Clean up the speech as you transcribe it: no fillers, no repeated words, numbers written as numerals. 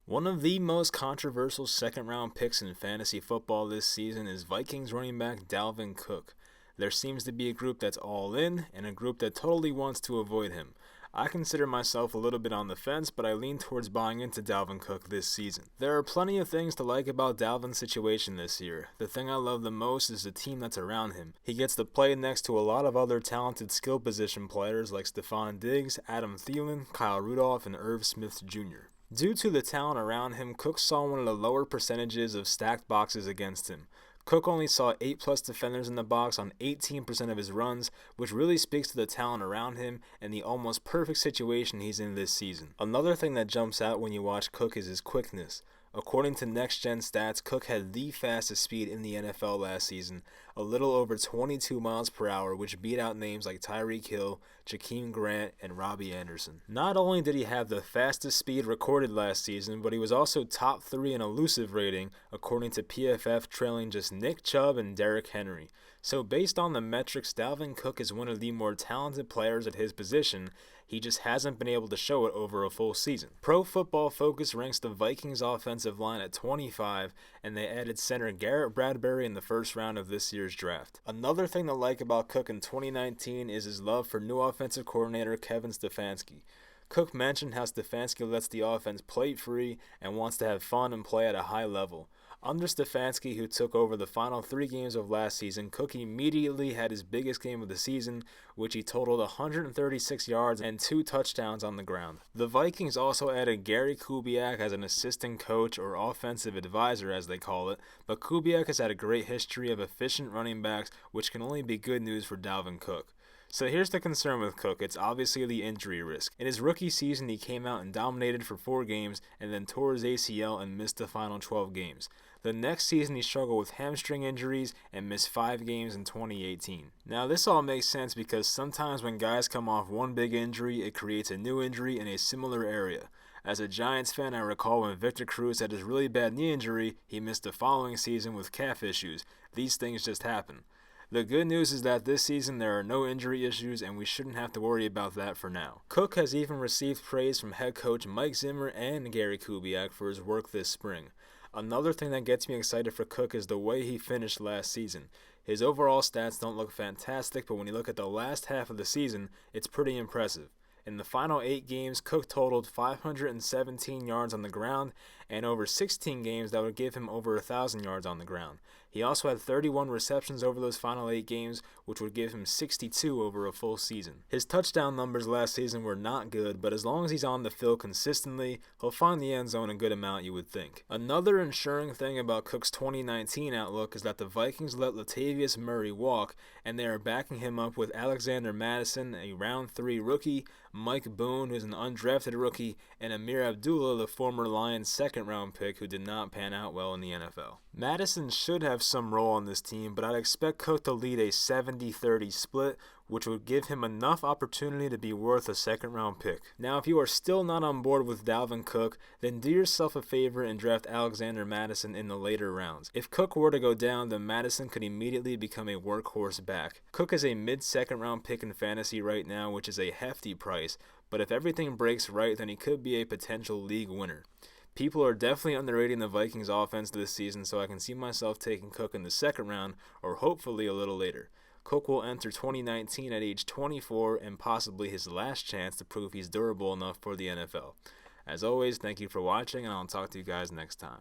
One of the most controversial second-round picks in fantasy football this season is Vikings running back Dalvin Cook. There seems to be a group that's all in and a group that totally wants to avoid him. I consider myself a little bit on the fence, but I lean towards buying into Dalvin Cook this season. There are plenty of things to like about Dalvin's situation this year. The thing I love the most is the team that's around him. He gets to play next to a lot of other talented skill position players like Stephon Diggs, Adam Thielen, Kyle Rudolph, and Irv Smith Jr. Due to the talent around him, Cook saw one of the lower percentages of stacked boxes against him. Cook only saw 8+ defenders in the box on 18% of his runs, which really speaks to the talent around him and the almost perfect situation he's in this season. Another thing that jumps out when you watch Cook is his quickness. According to Next Gen Stats, Cook had the fastest speed in the NFL last season, a little over 22 miles per hour, which beat out names like Tyreek Hill, Jakeem Grant, and Robbie Anderson. Not only did he have the fastest speed recorded last season, but he was also top 3 in elusive rating, according to PFF, trailing just Nick Chubb and Derrick Henry. So based on the metrics, Dalvin Cook is one of the more talented players at his position. He just hasn't been able to show it over a full season. Pro Football Focus ranks the Vikings offensive line at 25, and they added center Garrett Bradbury in the first round of this year's draft. Another thing to like about Cook in 2019 is his love for new offensive coordinator Kevin Stefanski. Cook mentioned how Stefanski lets the offense play free and wants to have fun and play at a high level. Under Stefanski, who took over the final 3 games of last season, Cook immediately had his biggest game of the season, which he totaled 136 yards and 2 touchdowns on the ground. The Vikings also added Gary Kubiak as an assistant coach, or offensive advisor as they call it, but Kubiak has had a great history of efficient running backs, which can only be good news for Dalvin Cook. So here's the concern with Cook. It's obviously the injury risk. In his rookie season, he came out and dominated for 4 games and then tore his ACL and missed the final 12 games. The next season, he struggled with hamstring injuries and missed 5 games in 2018. Now, this all makes sense because sometimes when guys come off one big injury, it creates a new injury in a similar area. As a Giants fan, I recall when Victor Cruz had his really bad knee injury, he missed the following season with calf issues. These things just happen. The good news is that this season there are no injury issues and we shouldn't have to worry about that for now. Cook has even received praise from head coach Mike Zimmer and Gary Kubiak for his work this spring. Another thing that gets me excited for Cook is the way he finished last season. His overall stats don't look fantastic, but when you look at the last half of the season, it's pretty impressive. In the final 8 games, Cook totaled 517 yards on the ground, and over 16 games that would give him over 1,000 yards on the ground. He also had 31 receptions over those final 8 games, which would give him 62 over a full season. His touchdown numbers last season were not good, but as long as he's on the field consistently, he'll find the end zone a good amount, you would think. Another ensuring thing about Cook's 2019 outlook is that the Vikings let Latavius Murray walk, and they are backing him up with Alexander Mattison, a round 3 rookie, Mike Boone, who's an undrafted rookie, and Amir Abdullah, the former Lions second-round pick who did not pan out well in the NFL. Madison should have some role on this team, but I'd expect Cook to lead a 70-30 split, which would give him enough opportunity to be worth a second-round pick. Now, if you are still not on board with Dalvin Cook, then do yourself a favor and draft Alexander Mattison in the later rounds. If Cook were to go down, then Mattison could immediately become a workhorse back. Cook is a mid-second-round pick in fantasy right now, which is a hefty price, but if everything breaks right, then he could be a potential league winner. People are definitely underrating the Vikings offense this season, so I can see myself taking Cook in the second round or hopefully a little later. Cook will enter 2019 at age 24 and possibly his last chance to prove he's durable enough for the NFL. As always, thank you for watching, and I'll talk to you guys next time.